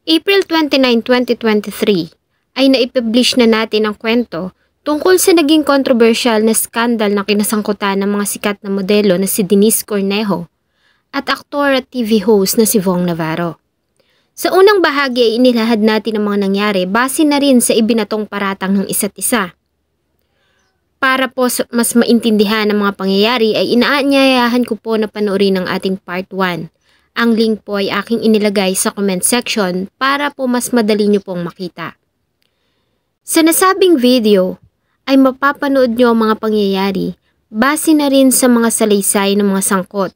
April 29, 2023 ay naipublish na natin ang kwento tungkol sa naging kontrobersyal na skandal na kinasangkutan ng mga sikat na modelo na si Denise Cornejo at aktor at TV host na si Vong Navarro. Sa unang bahagi ay inilahad natin ang mga nangyari base na rin sa ibinatong paratang ng isa't isa. Para po mas maintindihan ang mga pangyayari ay inaanyayahan ko po na panoorin ang ating part 1. Ang link po ay aking inilagay sa comment section para po mas madali nyo pong makita. Sa nasabing video ay mapapanood nyo ang mga pangyayari base na rin sa mga salaysay ng mga sangkot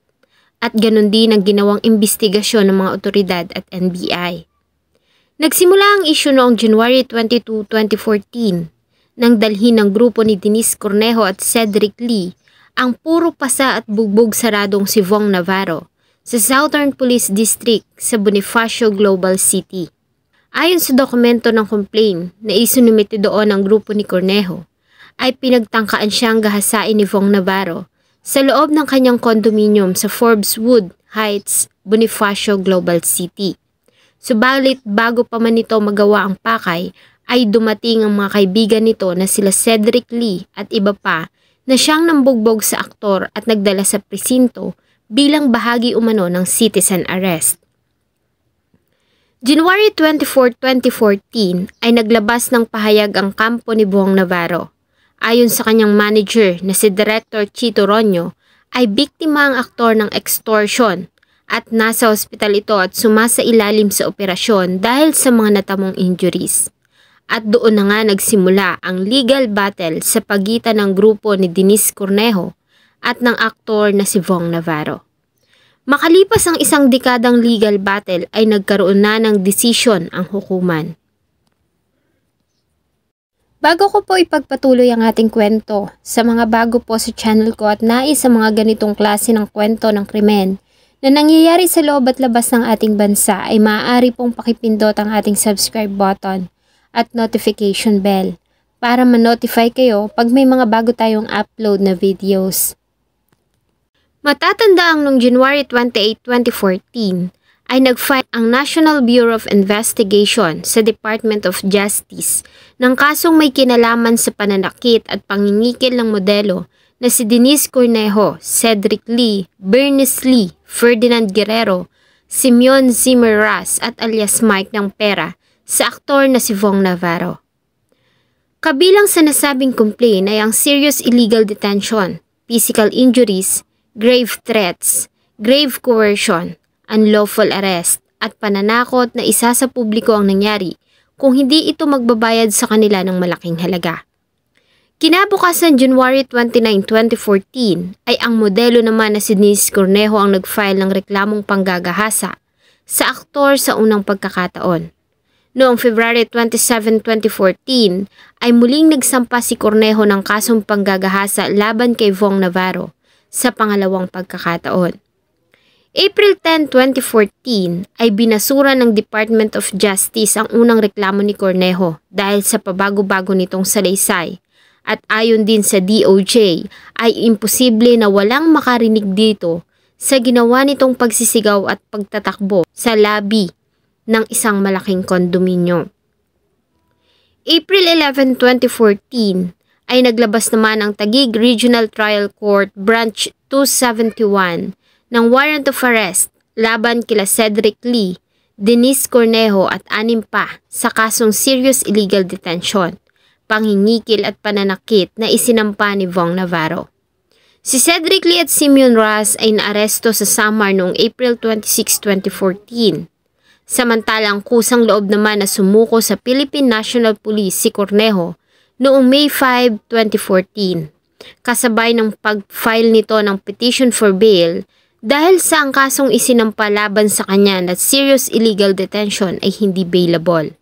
at ganun din ang ginawang investigasyon ng mga otoridad at NBI. Nagsimula ang issue noong January 22, 2014 nang dalhin ng grupo ni Denise Cornejo at Cedric Lee ang puro pasa at bugbog saradong si Vong Navarro sa Southern Police District sa Bonifacio Global City. Ayon sa dokumento ng complaint na isinumite doon ng grupo ni Cornejo, ay pinagtangkaan siyang gahasain ni Vong Navarro sa loob ng kanyang condominium sa Forbes Wood Heights, Bonifacio Global City. Subalit bago pa man nito magawa ang pakay, ay dumating ang mga kaibigan nito na sila Cedric Lee at iba pa na siyang nambugbog sa aktor at nagdala sa presinto bilang bahagi umano ng citizen arrest. January 24, 2014 ay naglabas ng pahayag ang kampo ni Vong Navarro. Ayon sa kanyang manager na si Director Chito Ronyo, ay biktima ang aktor ng extortion at nasa ospital ito at sumasailalim sa operasyon dahil sa mga natamong injuries. At doon na nga nagsimula ang legal battle sa pagitan ng grupo ni Denise Cornejo at ng aktor na si Vong Navarro. Makalipas ang isang dekadang legal battle ay nagkaroon na ng desisyon ang hukuman. Bago ko po ipagpatuloy ang ating kwento, sa mga bago po sa channel ko at nais sa mga ganitong klase ng kwento ng krimen na nangyayari sa loob at labas ng ating bansa ay maaari pong pakipindot ang ating subscribe button at notification bell para ma-notify kayo pag may mga bago tayong upload na videos. Matatandaang noong January 28, 2014 ay nag-file ang National Bureau of Investigation sa Department of Justice ng kasong may kinalaman sa pananakit at pangingikil ng modelo na si Denise Cornejo, Cedric Lee, Bernice Lee, Ferdinand Guerrero, Simeon Zimmer Ras at alias Mike ng Pera sa aktor na si Vong Navarro. Kabilang sa nasabing complaint ay ang serious illegal detention, physical injuries, grave threats, grave coercion, unlawful arrest at pananakot na isa sa publiko ang nangyari kung hindi ito magbabayad sa kanila ng malaking halaga. Kinabukasan January 29, 2014 ay ang modelo naman na si Denise Cornejo ang nag-file ng reklamong panggagahasa sa aktor sa unang pagkakataon. Noong February 27, 2014 ay muling nagsampa si Cornejo ng kasong panggagahasa laban kay Vong Navarro sa pangalawang pagkakataon. April 10, 2014 ay binasura ng Department of Justice ang unang reklamo ni Cornejo dahil sa pabago-bago nitong salaysay at ayon din sa DOJ ay imposible na walang makarinig dito sa ginawa nitong pagsisigaw at pagtatakbo sa lobby ng isang malaking kondominyo. April 11, 2014 ay naglabas naman ang Taguig Regional Trial Court Branch 271 ng warrant of arrest laban kila Cedric Lee, Denise Cornejo at 6 pa sa kasong serious illegal detention, pangingikil at pananakit na isinampa ni Vong Navarro. Si Cedric Lee at Simeon Ras ay naaresto sa Samar noong April 26, 2014. Samantalang kusang loob naman na sumuko sa Philippine National Police si Cornejo noong May 5, 2014, kasabay ng pag-file nito ng petition for bail dahil sa ang kasong isinampa laban sa kanya na serious illegal detention ay hindi bailable.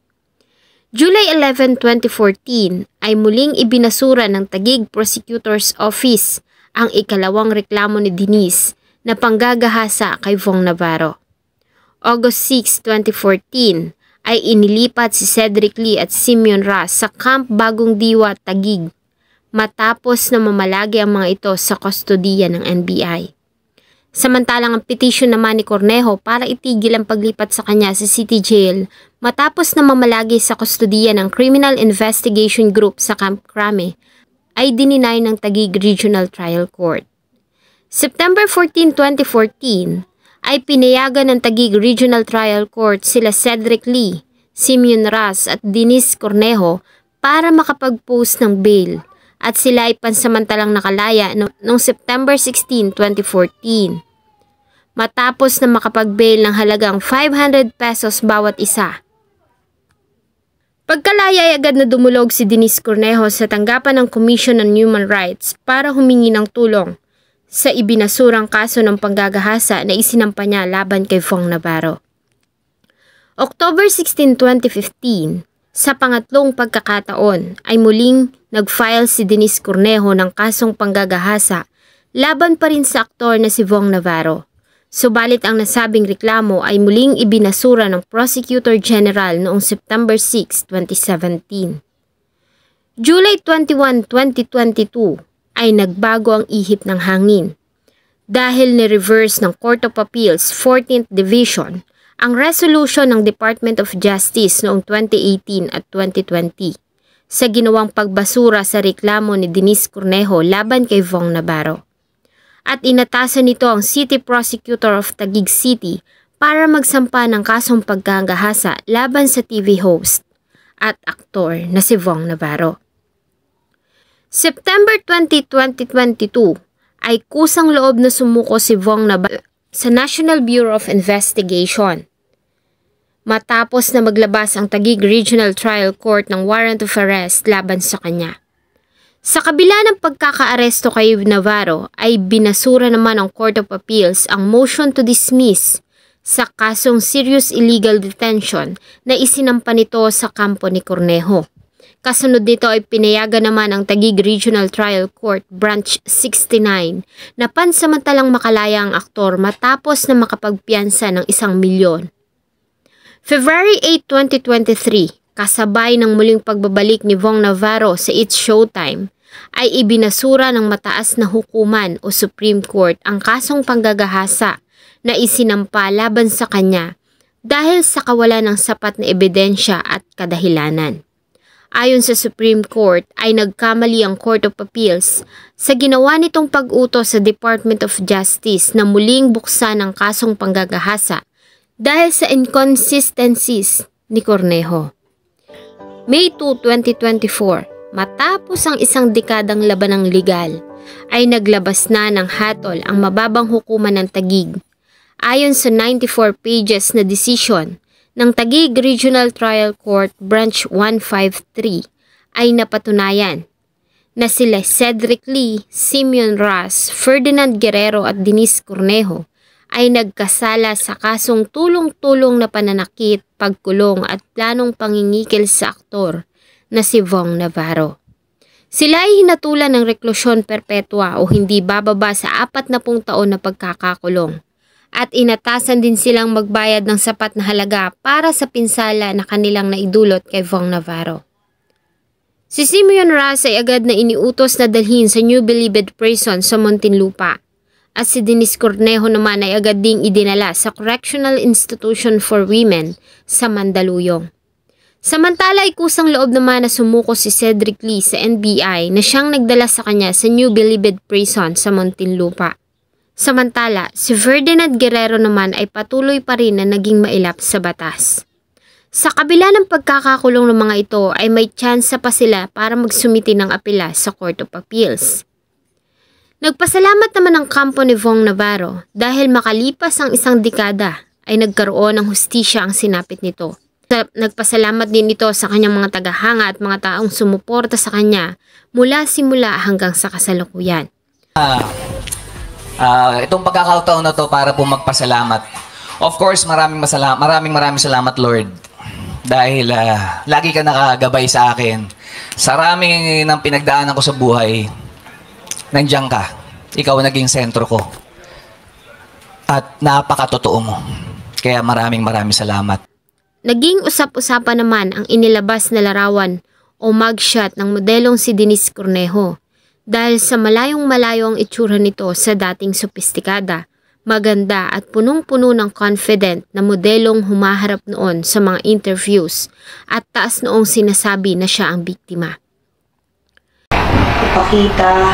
July 11, 2014 ay muling ibinasura ng Taguig Prosecutor's Office ang ikalawang reklamo ni Denise na panggagahasa kay Vong Navarro. August 6, 2014 ay inilipat si Cedric Lee at Simeon Ras sa Camp Bagong Diwa, Taguig matapos na mamalagi ang mga ito sa kustodiya ng NBI. Samantalang ang petition naman ni Cornejo para itigil ang paglipat sa kanya sa City Jail Matapos na mamalagi sa kustudiya ng Criminal Investigation Group sa Camp Crame, ay dininay ng Taguig Regional Trial Court. September 14, 2014, ay pinayagan ng Taguig Regional Trial Court sila Cedric Lee, Simeon Ras at Denise Cornejo para makapag-post ng bail at sila ay pansamantalang nakalaya noong September 16, 2014. Matapos na makapag-bail ng halagang 500 pesos bawat isa. Pagkalaya ay agad na dumulog si Denise Cornejo sa tanggapan ng Commission on Human Rights para humingi ng tulong sa ibinasurang kaso ng panggagahasa na isinampa niya laban kay Fong Navarro. October 16, 2015, sa pangatlong pagkakataon ay muling nag-file si Denise Cornejo ng kasong panggagahasa laban pa rin sa aktor na si Fong Navarro. Subalit ang nasabing reklamo ay muling ibinasura ng Prosecutor General noong September 6, 2017. July 21, 2022 ay nagbago ang ihip ng hangin. Dahil ni-reverse ng Court of Appeals 14th Division ang resolution ng Department of Justice noong 2018 at 2020 sa ginawang pagbasura sa reklamo ni Denise Cornejo laban kay Fong Navarro. At inatasan nito ang City Prosecutor of Taguig City para magsampa ng kasong pagkagahasa laban sa TV host at aktor na si Fong Navarro. September 20, 2022 ay kusang loob na sumuko si Fong Navarro sa National Bureau of Investigation. Matapos na maglabas ang Taguig Regional Trial Court ng warrant of arrest laban sa kanya. Sa kabila ng pagkakaaresto kay Navarro ay binasura naman ng Court of Appeals ang motion to dismiss sa kasong serious illegal detention na isinampa nito sa kampo ni Cornejo. Kasunod nito ay pinayagan naman ang Taguig Regional Trial Court Branch 69 na pansamantalang makalaya ang aktor matapos na makapagpiyansa ng 1 milyon. February 8, 2023, kasabay ng muling pagbabalik ni Fong Navarro sa It's Showtime, ay ibinasura ng mataas na hukuman o Supreme Court ang kasong panggagahasa na isinampa laban sa kanya dahil sa kawalan ng sapat na ebidensya at kadahilanan. Ayon sa Supreme Court ay nagkamali ang Court of Appeals sa ginawa nitong pag-utos sa Department of Justice na muling buksan ang kasong panggagahasa dahil sa inconsistencies ni Cornejo. May 2, 2024, matapos ang isang dekadang labanang legal, ay naglabas na ng hatol ang mababang hukuman ng Taguig. Ayon sa 94 pages na decision ng Taguig Regional Trial Court Branch 153 ay napatunayan na sila Cedric Lee, Simeon Ras, Ferdinand Guerrero at Denise Cornejo ay nagkasala sa kasong tulong-tulong na pananakit, pagkulong at planong pangingikil sa aktor na si Fong Navarro. Sila ay hinatulan ng reklusyon perpetua o hindi bababa sa 40 taon na pagkakakulong at inatasan din silang magbayad ng sapat na halaga para sa pinsala na kanilang naidulot kay Fong Navarro. Si Simeon Ras ay agad na iniutos na dalhin sa New Bilibid Prison sa Muntinlupa. At si Denise Cornejo naman ay agad ding idinala sa Correctional Institution for Women sa Mandaluyong. Samantala ay kusang loob naman na sumuko si Cedric Lee sa NBI na siyang nagdala sa kanya sa New Bilibid Prison sa Muntinlupa. Samantala, si Ferdinand Guerrero naman ay patuloy pa rin na naging mailap sa batas. Sa kabila ng pagkakakulong ng mga ito ay may tsansa pa sila para magsumiti ng apela sa Court of Appeals. Nagpasalamat naman ang kampo ni Fong Navarro dahil makalipas ang 1 dekada ay nagkaroon ng hustisya ang sinapit nito. Nagpasalamat din ito sa kanyang mga tagahanga at mga taong sumuporta sa kanya mula simula hanggang sa kasalukuyan. Itong pagkakataon na to para po magpasalamat. Of course, maraming salamat Lord. Dahil lagi ka nakagabay sa akin. Sa rami ng pinagdaanan ko sa buhay, nandiyan ka. Ikaw naging sentro ko. At napakatotoo mo. Kaya maraming salamat. Naging usap-usapan naman ang inilabas na larawan o mugshot ng modelong si Denise Cornejo dahil sa malayong-malayo ang itsura nito sa dating sopistikada, Maganda at punong-puno ng confident na modelong humaharap noon sa mga interviews at taas noong sinasabi na siya ang biktima. Ipakita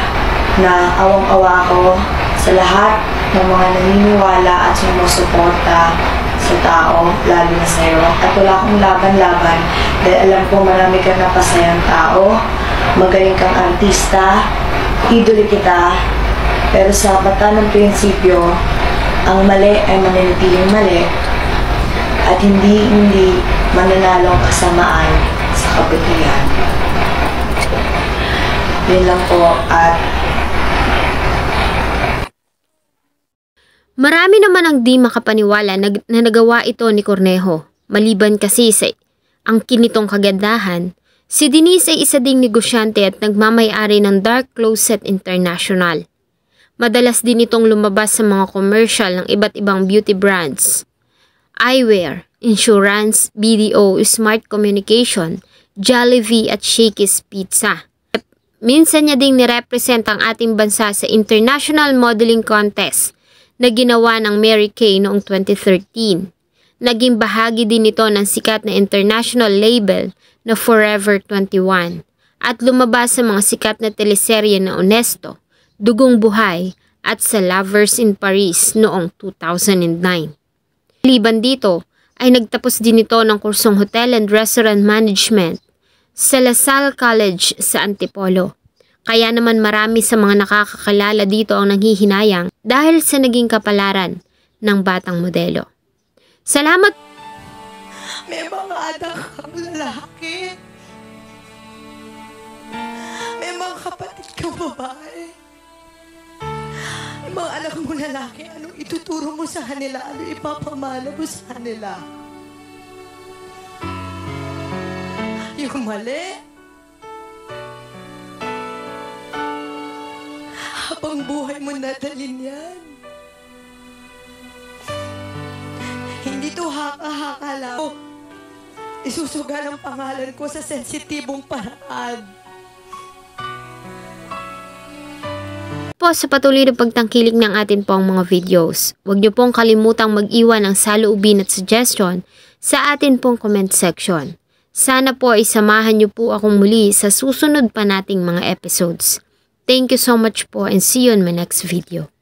na awang-awa ko sa lahat ng mga naniniwala at sumusuporta sa tao, lalo na sa'yo. At wala akong laban-laban dahil alam ko marami kang napasayang tao, magaling kang artista, idoli kita, pero sa mata ng prinsipyo, ang mali ay mananatiling mali at hindi mananalong kasamaan sa kabutihan. Yun lang po at marami naman ang di makapaniwala na nagawa ito ni Cornejo. Maliban kasi sa ang kinitong kagandahan, si Denise ay isa ding negosyante at nagmamay-ari ng Dark Closet International. Madalas din itong lumabas sa mga commercial ng iba't ibang beauty brands, eyewear, insurance, BDO, smart communication, Jollibee at Shakey's Pizza. Minsan niya ding nirepresent ang ating bansa sa International Modeling Contest na ginawa ng Mary Kay noong 2013. Naging bahagi din ito ng sikat na international label na Forever 21 at lumabas sa mga sikat na teleserye na Honesto, Dugong Buhay at sa Lovers in Paris noong 2009. Liban dito ay nagtapos din ito ng kursong Hotel and Restaurant Management sa La Salle College sa Antipolo. Kaya naman marami sa mga nakakakalala dito ang nanghihinayang dahil sa naging kapalaran ng batang modelo. Salamat! may mga anak kang lalaki. May mga kapatid kang babae. Yung mga anak mo lalaki, anong ituturo mo sa kanila? Ano ipapamana mo sa kanila? Yung mali. Habang buhay mo nadalin yan. Hindi to haka-haka lang. Isusugal ang pangalan ko sa sensitibong paraan. Po sa patuloy na pagtangkilik ng atin pong mga videos, huwag niyo pong kalimutang mag-iwan ng saloobin at suggestion sa atin pong comment section. Sana po ay samahan niyo po akong muli sa susunod pa nating mga episodes. Thank you so much po and see you in my next video.